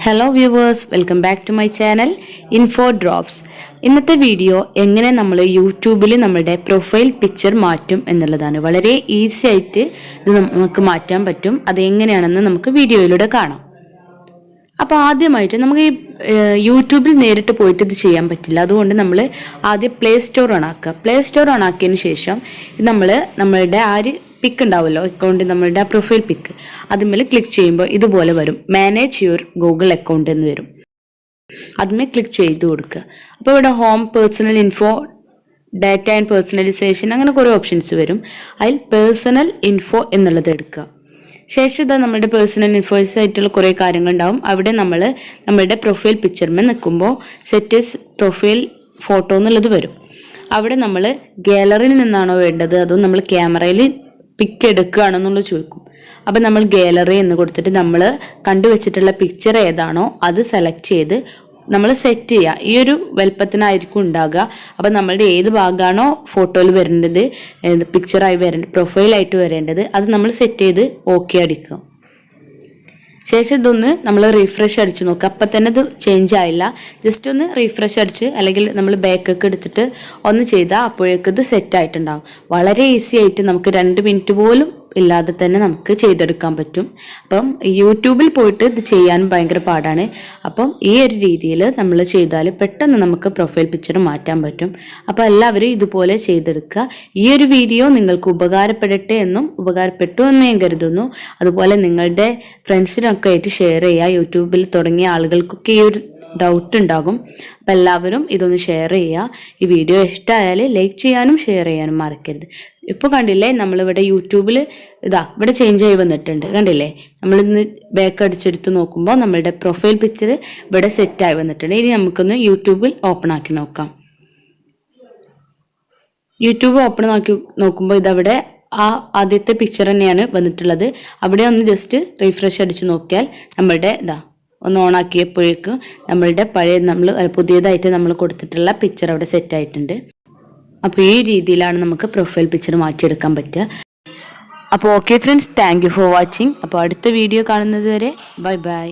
Hello viewers, welcome back to my channel Info Drops. ഇന്നത്തെ video എങ്ങനെ നമ്മൾ യൂട്യൂബിൽ നമ്മുടെ പ്രൊഫൈൽ പിക്ചർ മാറ്റും എന്നുള്ളതാണ്. വളരെ ഈസി ആയിട്ട് ഇത് നമുക്ക് മാറ്റാൻ പറ്റും. അത് എങ്ങനെയാണെന്ന് നമുക്ക് വീഡിയോയിലൂടെ കാണാം. അപ്പോൾ ആദ്യമായിട്ട് നമുക്ക് ഈ യൂട്യൂബിൽ നേരിട്ട് പോയിട്ട് ഇത് ചെയ്യാൻ പറ്റില്ല. അതുകൊണ്ട് നമ്മൾ ആദ്യം പ്ലേ സ്റ്റോർ ഓൺ ആക്കുക. പ്ലേ സ്റ്റോർ ഓൺ ആക്കിയതിന് ശേഷം നമ്മളുടെ പിക്ക് ഉണ്ടാവുമല്ലോ, അക്കൗണ്ട് നമ്മളുടെ പ്രൊഫൈൽ പിക്ക്, അതുമേൽ ക്ലിക്ക് ചെയ്യുമ്പോൾ ഇതുപോലെ വരും, മാനേജ് യുവർ ഗൂഗിൾ അക്കൗണ്ട് എന്ന് വരും. അതുമേൽ ക്ലിക്ക് ചെയ്ത് കൊടുക്കുക. അപ്പോൾ ഇവിടെ home, personal info, data and personalisation, അങ്ങനെ കുറേ ഓപ്ഷൻസ് വരും. അതിൽ പേഴ്സണൽ ഇൻഫോ എന്നുള്ളത് എടുക്കുക. ശേഷം ഇതാ നമ്മുടെ പേഴ്സണൽ ഇൻഫോഴ്സ് ആയിട്ടുള്ള കുറേ കാര്യങ്ങളുണ്ടാവും. അവിടെ നമ്മളുടെ പ്രൊഫൈൽ പിക്ചറിന്മേൽ നിൽക്കുമ്പോൾ സെറ്റ് പ്രൊഫൈൽ ഫോട്ടോ എന്നുള്ളത് വരും. അവിടെ നമ്മൾ ഗാലറിയിൽ നിന്നാണോ വേണ്ടത് അതോ നമ്മൾ ക്യാമറയിൽ പിക്ക് എടുക്കുകയാണെന്നുള്ളത് ചോദിക്കും. അപ്പം നമ്മൾ ഗാലറി എന്ന് കൊടുത്തിട്ട് നമ്മൾ കണ്ടുവച്ചിട്ടുള്ള പിക്ചർ ഏതാണോ അത് സെലക്ട് ചെയ്ത് നമ്മൾ സെറ്റ് ചെയ്യുക. ഈ ഒരു വലുപ്പത്തിനായിരിക്കും ഉണ്ടാകുക. അപ്പം നമ്മളുടെ ഏത് ഭാഗമാണോ ഫോട്ടോയിൽ വരേണ്ടത്, പിക്ചറായി വരേണ്ടത്, പ്രൊഫൈലായിട്ട് വരേണ്ടത്, അത് നമ്മൾ സെറ്റ് ചെയ്ത് ഓക്കെ അടിക്കുക. ശേഷം ഇതൊന്ന് നമ്മൾ റീഫ്രഷ് അടിച്ച് നോക്കുക. അപ്പം തന്നെ ഇത് ചേഞ്ച് ആയില്ല. ജസ്റ്റ് ഒന്ന് റീഫ്രഷ് അടിച്ച് അല്ലെങ്കിൽ നമ്മൾ ബാക്കൊക്കെ എടുത്തിട്ട് ഒന്ന് ചെയ്താൽ അപ്പോഴേക്കും ഇത് സെറ്റ് ആയിട്ടുണ്ടാകും. വളരെ ഈസി ആയിട്ട് നമുക്ക് 2 മിനിറ്റ് പോലും ഇല്ലാതെ തന്നെ നമുക്ക് ചെയ്തെടുക്കാൻ പറ്റും. അപ്പം യൂട്യൂബിൽ പോയിട്ട് ഇത് ചെയ്യാൻ ഭയങ്കര പാടാണ്. അപ്പം ഈ ഒരു രീതിയിൽ നമ്മൾ ചെയ്താൽ പെട്ടെന്ന് നമുക്ക് പ്രൊഫൈൽ പിക്ചർ മാറ്റാൻ പറ്റും. അപ്പോൾ എല്ലാവരും ഇതുപോലെ ചെയ്തെടുക്കുക. ഈ ഒരു വീഡിയോ നിങ്ങൾക്ക് ഉപകാരപ്പെടട്ടെ എന്നും ഉപകാരപ്പെട്ടു എന്ന് ഞാൻ കരുതുന്നു. അതുപോലെ നിങ്ങളുടെ ഫ്രണ്ട്സിനൊക്കെ ആയിട്ട് ഷെയർ ചെയ്യുക. യൂട്യൂബിൽ തുടങ്ങിയ ആളുകൾക്കൊക്കെ ഈ ഒരു ഡൗട്ട് ഉണ്ടാകും. അപ്പം എല്ലാവരും ഇതൊന്ന് ഷെയർ ചെയ്യുക. ഈ വീഡിയോ ഇഷ്ടമായാൽ ലൈക്ക് ചെയ്യാനും ഷെയർ ചെയ്യാനും മറക്കരുത്. ഇപ്പോൾ കണ്ടില്ലേ, നമ്മളിവിടെ യൂട്യൂബിൽ ഇവിടെ ചേഞ്ച് ആയി വന്നിട്ടുണ്ട്. കണ്ടില്ലേ, നമ്മളിന്ന് ബാക്ക് അടിച്ചെടുത്ത് നോക്കുമ്പോൾ നമ്മളുടെ പ്രൊഫൈൽ പിക്ചർ ഇവിടെ സെറ്റായി വന്നിട്ടുണ്ട്. ഇനി നമുക്കൊന്ന് യൂട്യൂബിൽ ഓപ്പൺ ആക്കി നോക്കാം. യൂട്യൂബ് ഓപ്പൺ ആക്കി നോക്കുമ്പോൾ ഇതവിടെ ആദ്യത്തെ പിക്ചർ തന്നെയാണ് വന്നിട്ടുള്ളത്. അവിടെ ഒന്ന് ജസ്റ്റ് റീഫ്രഷ് അടിച്ച് നോക്കിയാൽ നമ്മളുടെ ഒന്ന് ഓണാക്കിയപ്പോഴേക്കും നമ്മളുടെ പുതിയതായിട്ട് നമ്മൾ കൊടുത്തിട്ടുള്ള പിക്ചർ അവിടെ സെറ്റ് ആയിട്ടുണ്ട്. അപ്പോൾ ഈ രീതിയിലാണ് നമുക്ക് പ്രൊഫൈൽ പിക്ചർ മാറ്റിയെടുക്കാൻ പറ്റുക. അപ്പോൾ okay friends, thank you for watching. അപ്പോൾ അടുത്ത വീഡിയോ കാണുന്നത് വരെ ബൈ ബൈ.